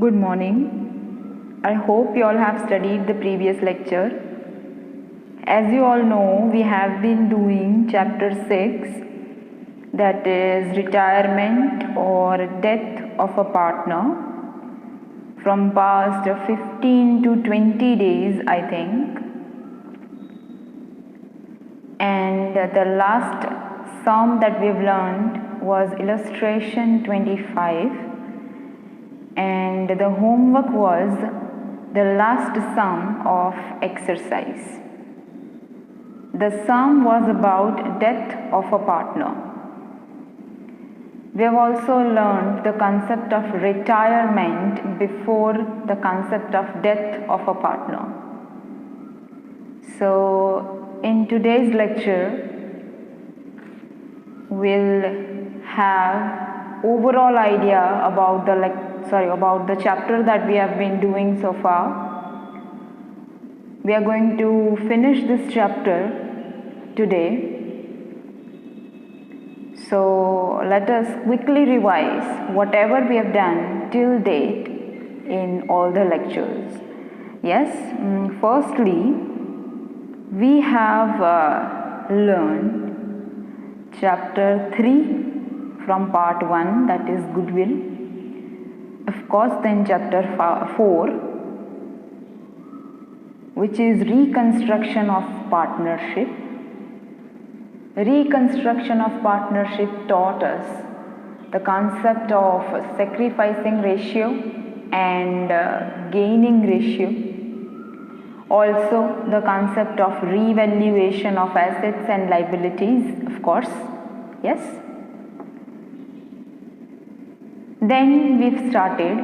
Good morning. I hope you all have studied the previous lecture. As you all know, we have been doing chapter 6, that is retirement or death of a partner, from past 15 to 20 days, I think. And the last sum that we've learned was illustration 25. And the homework was the last sum of exercise. The sum was about death of a partner. We have also learned the concept of retirement before the concept of death of a partner. So in today's lecture, we'll have overall idea about the chapter that we have been doing so far. We are going to finish this chapter today. So let us quickly revise whatever we have done till date in all the lectures. Yes, firstly, we have learned chapter 3 from part 1, that is goodwill. Of course, then chapter 4, which is reconstruction of partnership. Reconstruction of partnership taught us the concept of sacrificing ratio and gaining ratio. Also, the concept of revaluation of assets and liabilities, of course. Yes. Then we've started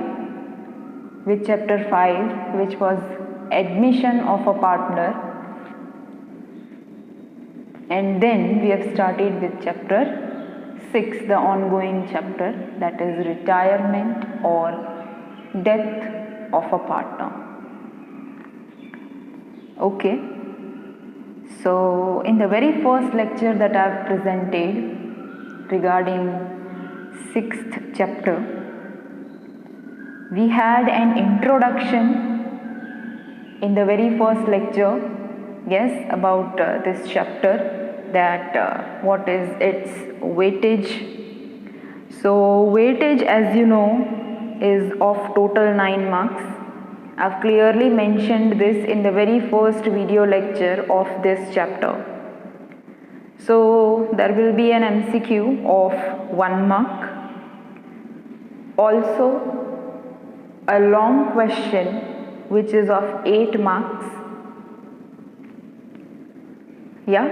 with chapter 5, which was admission of a partner, and then we have started with chapter 6, the ongoing chapter, that is retirement or death of a partner. Okay, so in the very first lecture that I have presented regarding 6th chapter, we had an introduction in the very first lecture, yes, about this chapter, that what is its weightage. So weightage, as you know, is of total 9 marks. I've clearly mentioned this in the very first video lecture of this chapter. So there will be an MCQ of 1 mark. Also, a long question which is of 8 marks. Yeah.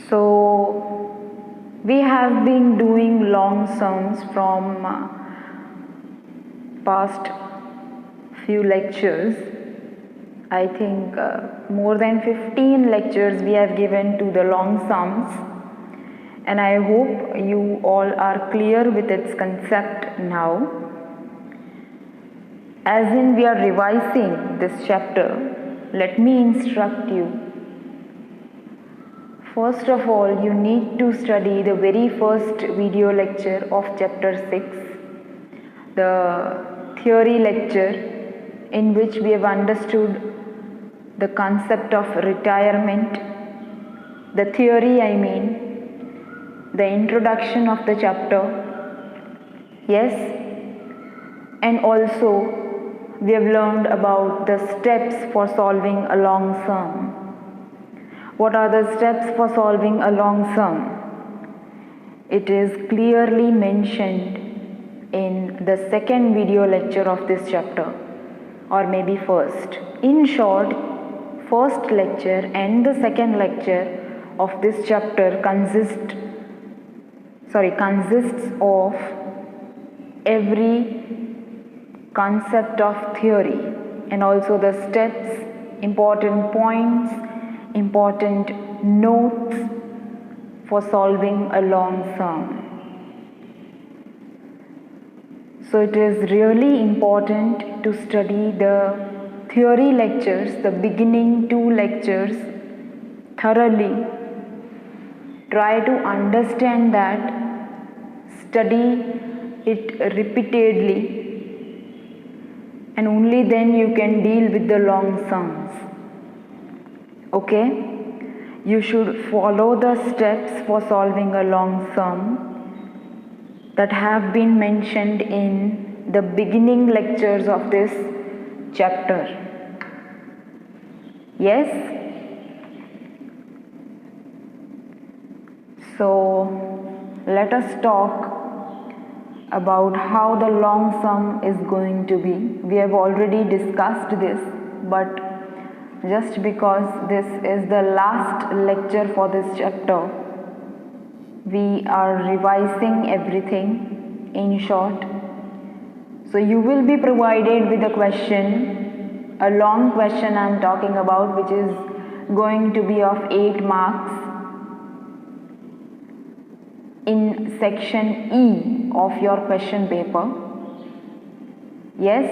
So we have been doing long sums from past few lectures. I think more than 15 lectures we have given to the long sums. And I hope you all are clear with its concept now. As in we are revising this chapter, let me instruct you. First of all, you need to study the very first video lecture of chapter 6, the theory lecture, in which we have understood the concept of retirement. The theory, I mean, the introduction of the chapter, yes, and also we have learned about the steps for solving a long sum. What are the steps for solving a long sum? It is clearly mentioned in the second video lecture of this chapter, or maybe first. In short, first lecture and the second lecture of this chapter consists of every concept of theory and also the steps, important points, important notes for solving a long sum. So it is really important to study the theory lectures, the beginning 2 lectures thoroughly. Try to understand that, study it repeatedly, and only then you can deal with the long sums. Okay? You should follow the steps for solving a long sum that have been mentioned in the beginning lectures of this chapter. Yes? So let us talk about how the long sum is going to be. We have already discussed this, but just because this is the last lecture for this chapter, we are revising everything in short. So you will be provided with a question, a long question I am talking about, which is going to be of 8 marks in section E of your question paper. Yes,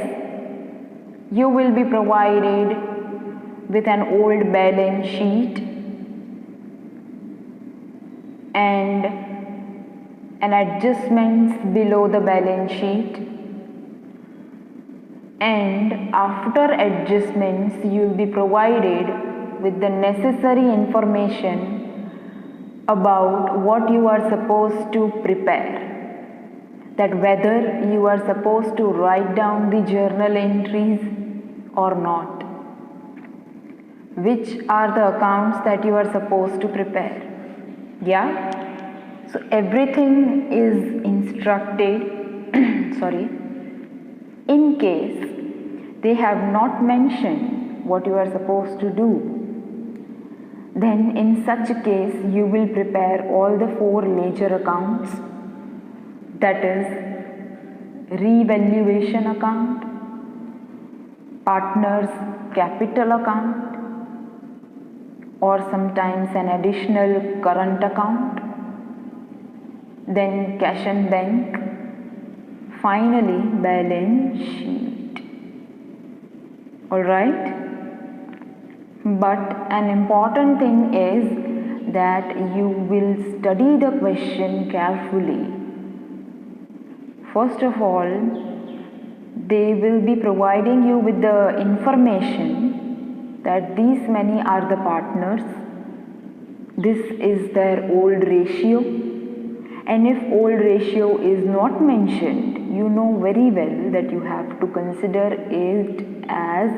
you will be provided with an old balance sheet and an adjustments below the balance sheet, and after adjustments you will be provided with the necessary information about what you are supposed to prepare, that whether you are supposed to write down the journal entries or not, which are the accounts that you are supposed to prepare. Yeah? So everything is instructed sorry, in case they have not mentioned what you are supposed to do, then in such a case you will prepare all the 4 ledger accounts, that is revaluation account, partners capital account, or sometimes an additional current account, then cash and bank, finally balance sheet. Alright? But an important thing is that you will study the question carefully. First of all, they will be providing you with the information that these many are the partners, this is their old ratio, and if old ratio is not mentioned, you know very well that you have to consider it as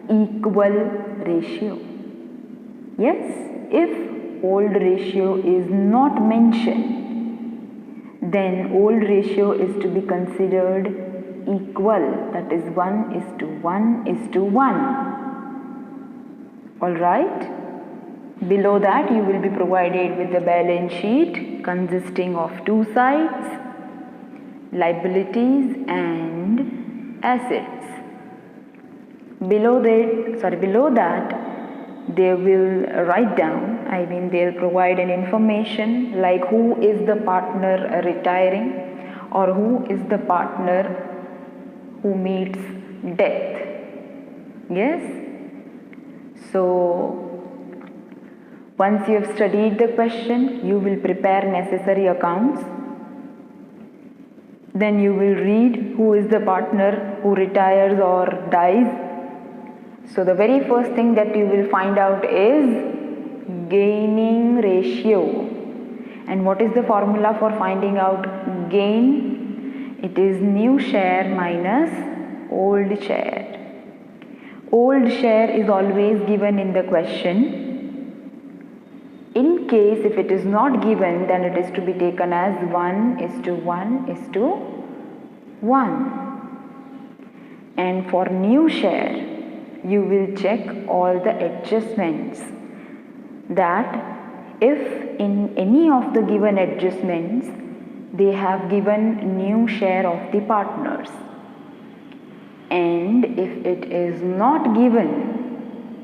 equal ratio. Yes, if old ratio is not mentioned, then old ratio is to be considered equal, that is 1:1:1. Alright? Below that you will be provided with the balance sheet consisting of 2 sides, liabilities and assets. Below that they will write down, they'll provide an information like who is the partner retiring or who is the partner who meets death. Yes? So once you have studied the question, you will prepare necessary accounts. Then you will read who is the partner who retires or dies. So the very first thing that you will find out is gaining ratio. And what is the formula for finding out gain? It is new share minus old share. Old share is always given in the question. In case if it is not given, then it is to be taken as 1:1:1. And for new share, you will check all the adjustments, that if in any of the given adjustments they have given new share of the partners, and if it is not given,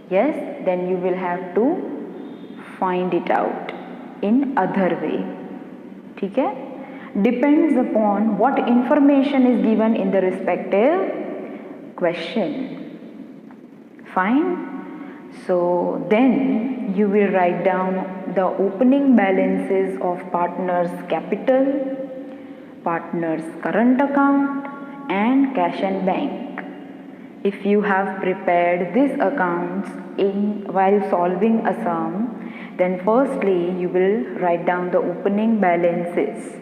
yes, then you will have to find it out in other way. ठीक है? Depends upon what information is given in the respective question. Fine? So then you will write down the opening balances of partners' capital, partner's current account and cash and bank. If you have prepared these accounts while solving a sum, then firstly you will write down the opening balances.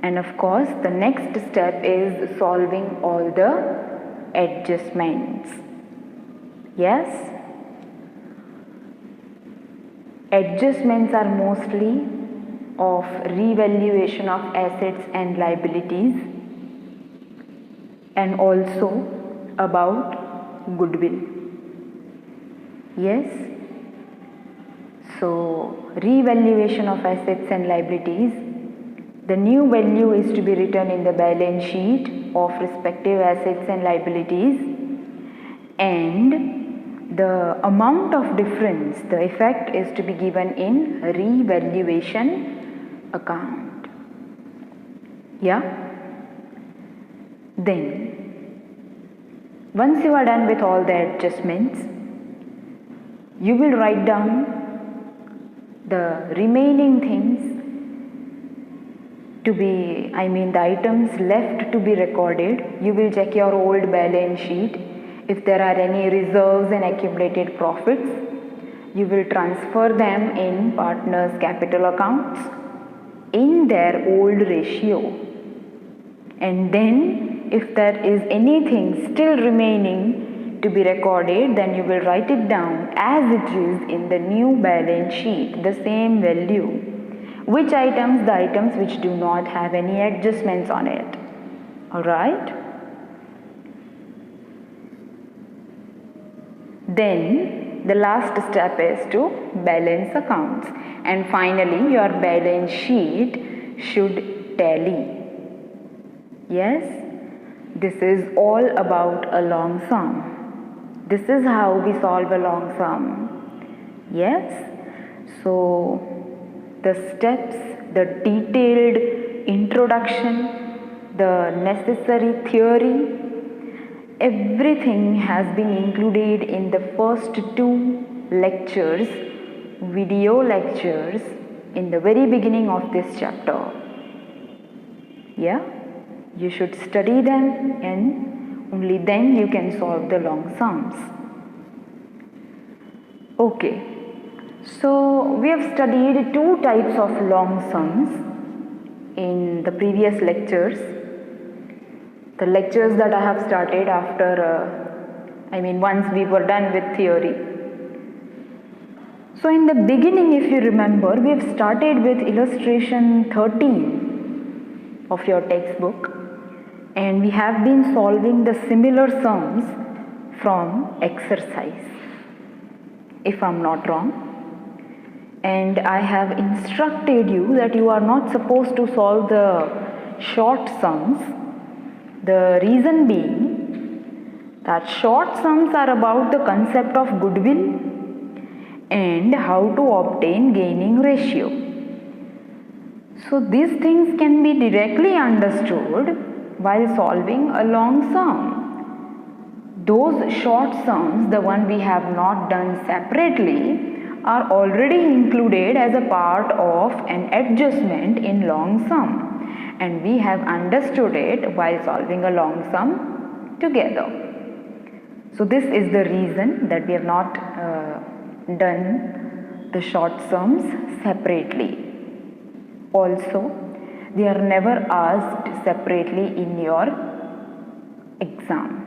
And of course, the next step is solving all the adjustments. Yes? Adjustments are mostly of revaluation of assets and liabilities, and also about goodwill. Yes? So, revaluation of assets and liabilities. The new value is to be written in the balance sheet of respective assets and liabilities, and the amount of difference, the effect, is to be given in revaluation account. Yeah? Then, once you are done with all the adjustments, you will write down the remaining things to be, the items left to be recorded. You will check your old balance sheet. If there are any reserves and accumulated profits, you will transfer them in partners' capital accounts in their old ratio. And then if there is anything still remaining to be recorded, then you will write it down as it is in the new balance sheet, the same value. Which items? The items which do not have any adjustments on it. Alright? Then the last step is to balance accounts. And finally, your balance sheet should tally. Yes? This is all about a long sum. This is how we solve a long sum. Yes? So, the steps, the detailed introduction, the necessary theory, everything has been included in the first 2 lectures, video lectures, in the very beginning of this chapter. Yeah? You should study them, and only then you can solve the long sums. Okay. So, we have studied 2 types of long sums in the previous lectures. The lectures that I have started after, once we were done with theory. So, in the beginning, if you remember, we have started with illustration 13 of your textbook, and we have been solving the similar sums from exercise, if I am not wrong. And I have instructed you that you are not supposed to solve the short sums. The reason being that short sums are about the concept of goodwill and how to obtain gaining ratio. So these things can be directly understood while solving a long sum. Those short sums, the one we have not done separately, are already included as a part of an adjustment in long sum, and we have understood it while solving a long sum together. So this is the reason that we have not done the short sums separately. Also, they are never asked separately in your exam.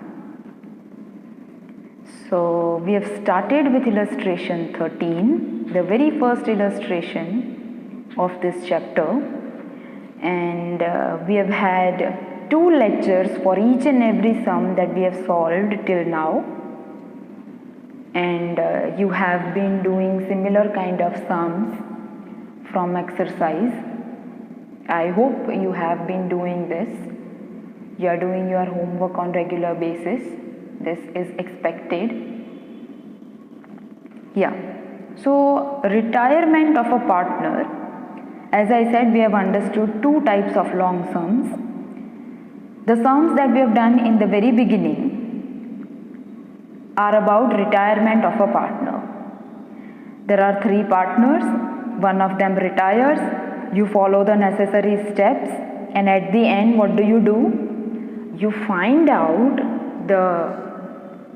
So, we have started with illustration 13, the very first illustration of this chapter, and we have had 2 lectures for each and every sum that we have solved till now, and you have been doing similar kind of sums from exercise. I hope you have been doing this. You are doing your homework on regular basis. This is expected. Yeah. So, retirement of a partner. As I said, we have understood 2 types of long sums. The sums that we have done in the very beginning are about retirement of a partner. There are 3 partners. One of them retires. You follow the necessary steps and at the end what do? You find out the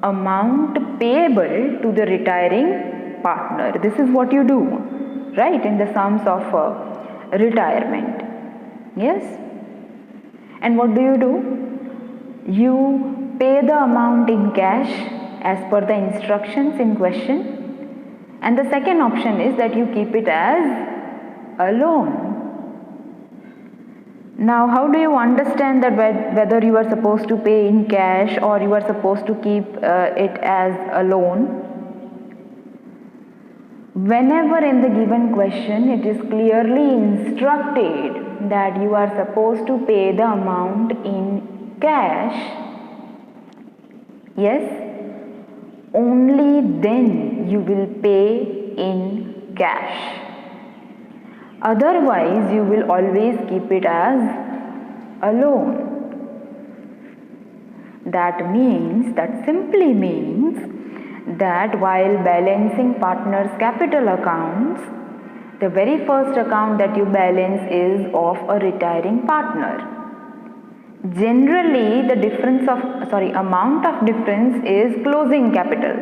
amount payable to the retiring partner. This is what you do, right, in the sums of retirement. Yes? And what do? You pay the amount in cash as per the instructions in question, and the second option is that you keep it as a loan. Now, how do you understand that whether you are supposed to pay in cash or you are supposed to keep it as a loan? Whenever in the given question it is clearly instructed that you are supposed to pay the amount in cash, yes, only then you will pay in cash. Otherwise, you will always keep it as a loan. That simply means that while balancing partners' capital accounts, the very first account that you balance is of a retiring partner. Generally, the amount of difference is closing capital,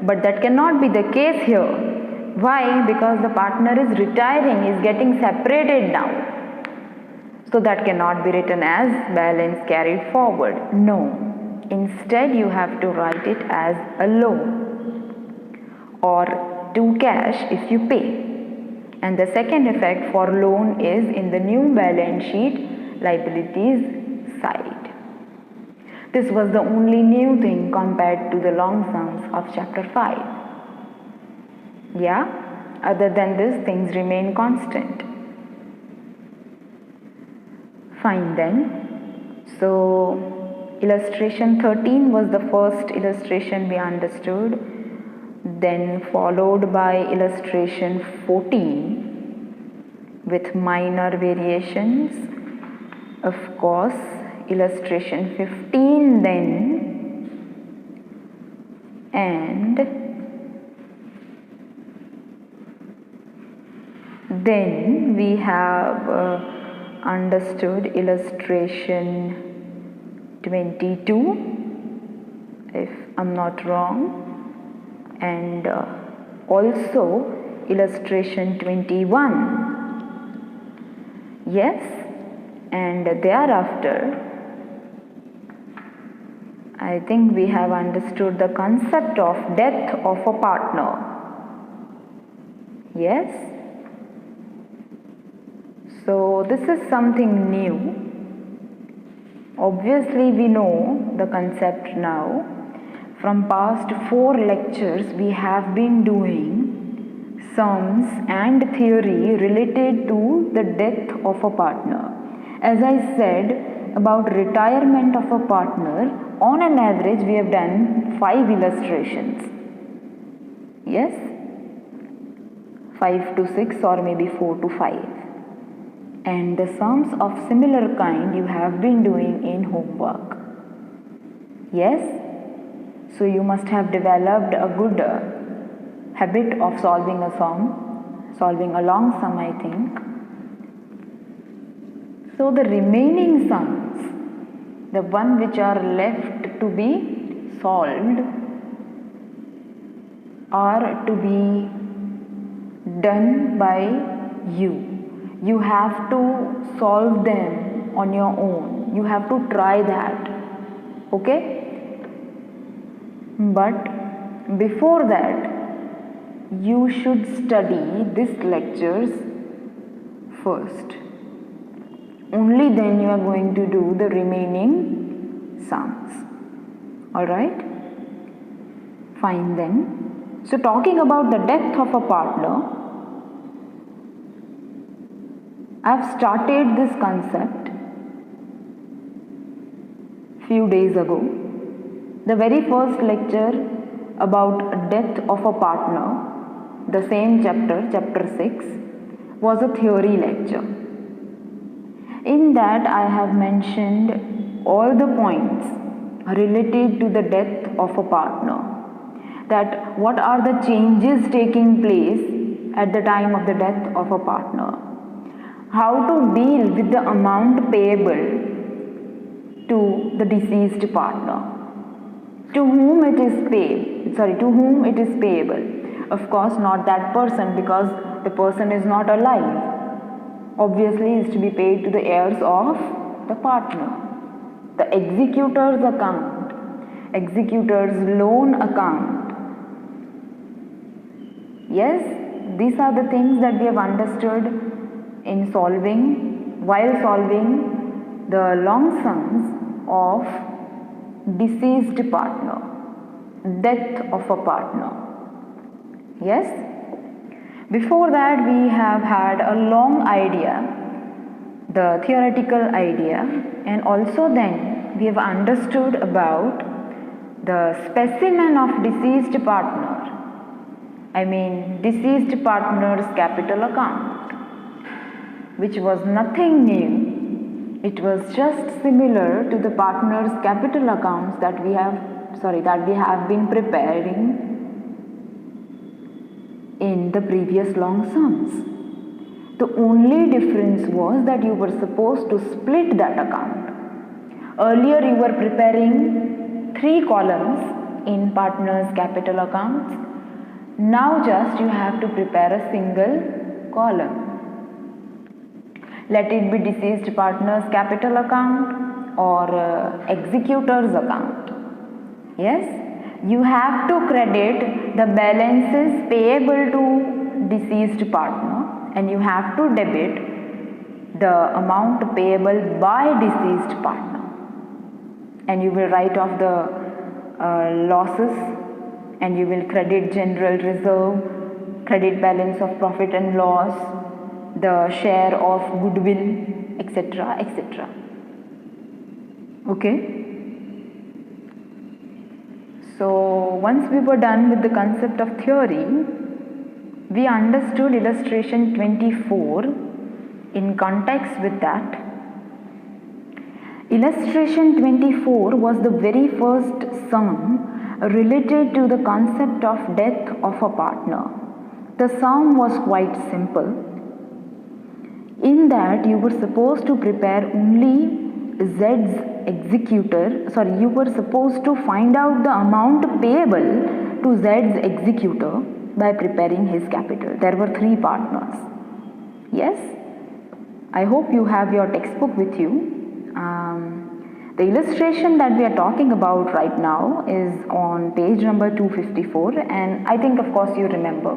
but that cannot be the case here. Why? Because the partner is retiring, is getting separated now. So that cannot be written as balance carried forward. No. Instead, you have to write it as a loan or to cash if you pay. And the second effect for loan is in the new balance sheet liabilities side. This was the only new thing compared to the long sums of chapter 5. Yeah, other than this, things remain constant. Fine then. So, illustration 13 was the first illustration we understood, then followed by illustration 14 with minor variations. Of course, illustration 15 then, and then we have understood illustration 22, if I'm not wrong, and also illustration 21. Yes, and thereafter I think we have understood the concept of death of a partner. Yes. So this is something new. Obviously we know the concept now. From past 4 lectures we have been doing sums and theory related to the death of a partner. As I said about retirement of a partner, on an average we have done 5 illustrations. Yes? 5 to 6 or maybe 4 to 5. And the sums of similar kind you have been doing in homework. Yes? So you must have developed a good habit of solving a long sum, I think. So the remaining sums, the one which are left to be solved, are to be done by you. You have to solve them on your own. You have to try that. Okay? But before that, you should study these lectures first. Only then you are going to do the remaining sums. Alright? Fine then. So talking about the death of a partner, I have started this concept few days ago. The very first lecture about death of a partner, the same chapter, chapter 6, was a theory lecture. In that I have mentioned all the points related to the death of a partner. That what are the changes taking place at the time of the death of a partner. how to deal with the amount payable to the deceased partner, to whom it is payable. Of course, not that person, because the person is not alive. Obviously, is to be paid to the heirs of the partner. The executor's account, executor's loan account. Yes, these are the things that we have understood in while solving the long sums of deceased partner, death of a partner. Yes? Before that, we have had a long idea, the theoretical idea, and also then we have understood about the specimen of deceased partner. I mean, deceased partner's capital account, which was nothing new. It was just similar to the partner's capital accounts that we have been preparing in the previous long sums. The only difference was that you were supposed to split that account. Earlier you were preparing 3 columns in partner's capital accounts. Now just you have to prepare a single column. Let it be deceased partner's capital account or executor's account. Yes? You have to credit the balances payable to deceased partner, and you have to debit the amount payable by deceased partner. And you will write off the losses, and you will credit general reserve, credit balance of profit and loss, the share of goodwill, etc., etc. Okay? So once we were done with the concept of theory, we understood illustration 24 in context with that. Illustration 24 was the very first sum related to the concept of death of a partner. The sum was quite simple. In that you were supposed to prepare only you were supposed to find out the amount payable to Z's executor by preparing his capital. There were 3 partners. Yes? I hope you have your textbook with you. The illustration that we are talking about right now is on page number 254, and I think of course you remember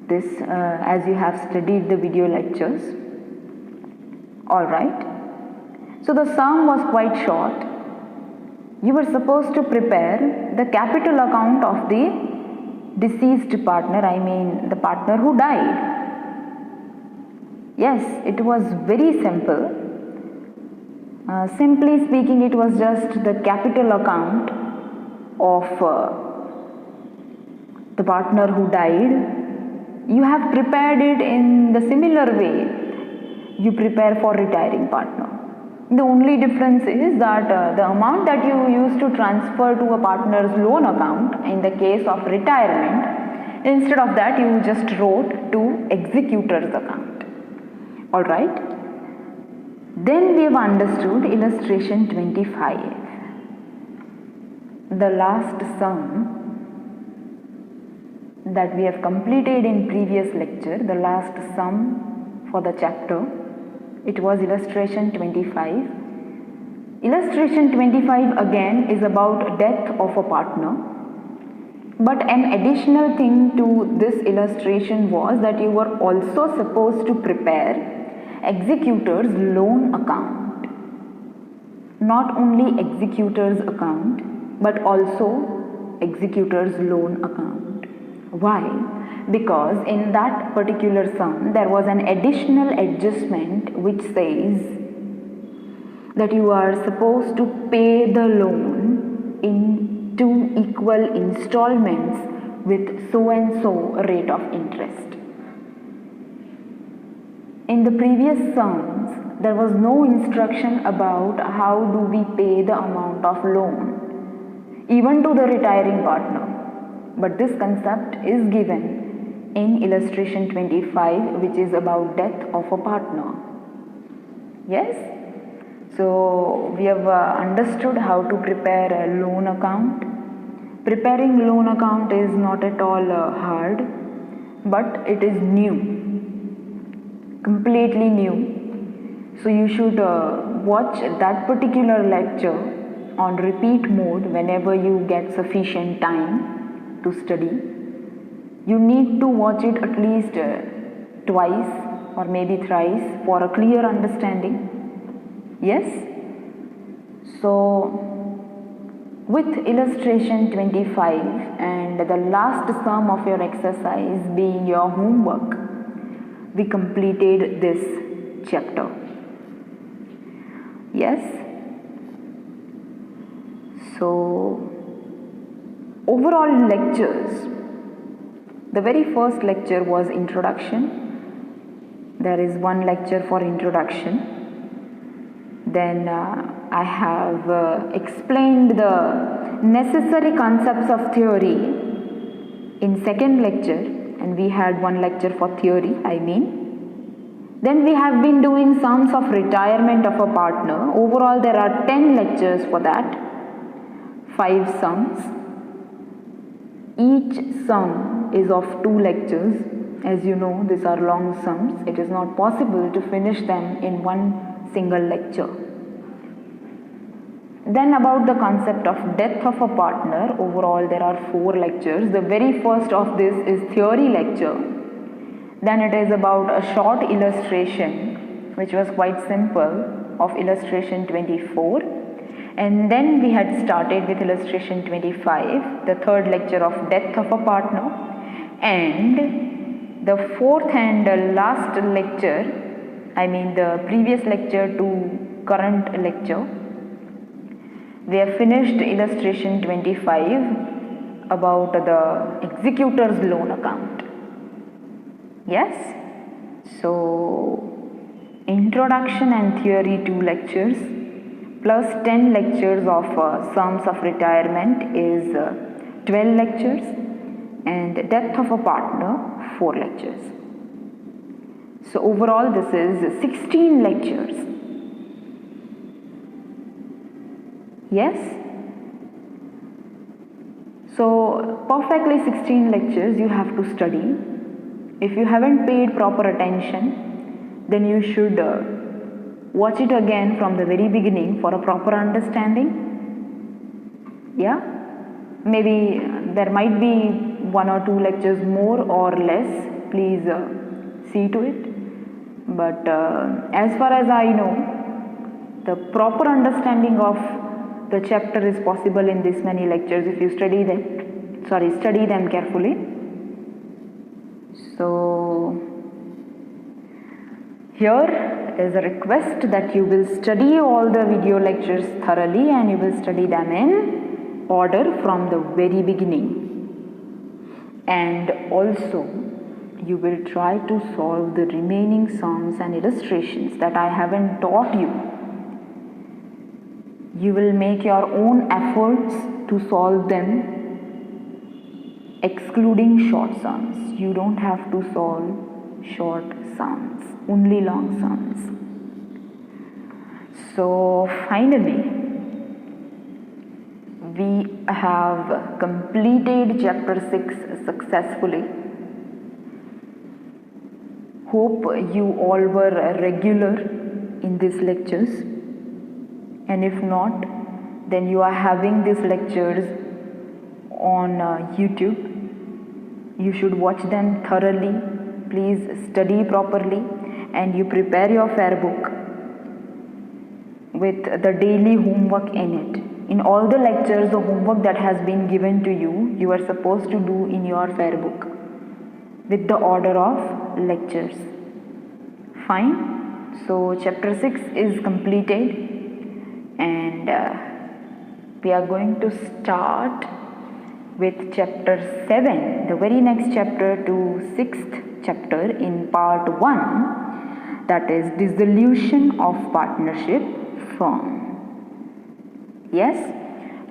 this as you have studied the video lectures. Alright. So the sum was quite short. You were supposed to prepare the capital account of the deceased partner, I mean the partner who died. Yes, it was very simple. Simply speaking, it was just the capital account of the partner who died. You have prepared it in the similar way you prepare for retiring partner. The only difference is that the amount that you used to transfer to a partner's loan account in the case of retirement, instead of that you just wrote to executor's account. Alright. Then we have understood illustration 25. The last sum that we have completed in previous lecture, the last sum for the chapter. It was illustration 25. Illustration 25 again is about death of a partner. But an additional thing to this illustration was that you were also supposed to prepare executor's loan account. Not only executor's account, but also executor's loan account. Why? Because in that particular sum there was an additional adjustment which says that you are supposed to pay the loan in 2 equal installments with so and so rate of interest. In the previous sums there was no instruction about how do we pay the amount of loan even to the retiring partner, but this concept is given in illustration 25, which is about death of a partner. Yes? So we have understood how to prepare a loan account. Preparing loan account is not at all hard, but it is new, completely new. So you should watch that particular lecture on repeat mode whenever you get sufficient time to study. You need to watch it at least twice or maybe thrice for a clear understanding. Yes? So with illustration 25 and the last sum of your exercise being your homework, we completed this chapter. Yes? So overall lectures, the very first lecture was introduction. There is one lecture for introduction. Then I have explained the necessary concepts of theory in second lecture, and we had one lecture for theory, Then we have been doing sums of retirement of a partner. Overall there are 10 lectures for that, 5 sums. Each sum is of 2 lectures. As you know, these are long sums. It is not possible to finish them in one single lecture. Then about the concept of death of a partner, overall there are 4 lectures. The very first of this is theory lecture. Then it is about a short illustration, which was quite simple, of illustration 24. And then we had started with illustration 25, the third lecture of death of a partner. And the fourth and last lecture, the previous lecture to current lecture, we have finished illustration 25 about the executor's loan account. Yes? So, introduction and theory 2 lectures plus 10 lectures of sums of retirement is 12 lectures, and death of a partner 4 lectures. So overall this is 16 lectures. Yes? So perfectly 16 lectures you have to study. If you haven't paid proper attention, then you should watch it again from the very beginning for a proper understanding. Yeah? Maybe there might be 1 or 2 lectures more or less. Please see to it. But as far as I know, the proper understanding of the chapter is possible in this many lectures if you study them carefully. So here is a request that you will study all the video lectures thoroughly, and you will study them in order from the very beginning. And also you will try to solve the remaining sums and illustrations that I haven't taught you. You will make your own efforts to solve them, excluding short sums. You don't have to solve short sums, only long sums. So finally, we have completed chapter 6 successfully. Hope you all were regular in these lectures, and if not, then you are having these lectures on YouTube. You should watch them thoroughly. Please study properly, and you prepare your fair book with the daily homework in it. In all the lectures, the homework that has been given to you, you are supposed to do in your fair book with the order of lectures. Fine? So chapter 6 is completed, and we are going to start with chapter 7, the very next chapter to 6th chapter in part 1, that is dissolution of partnership firm. Yes?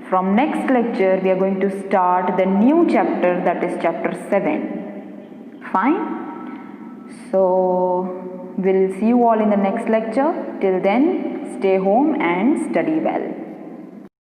From next lecture we are going to start the new chapter, that is chapter 7, Fine. So we'll see you all in the next lecture. Till then, stay home and study well.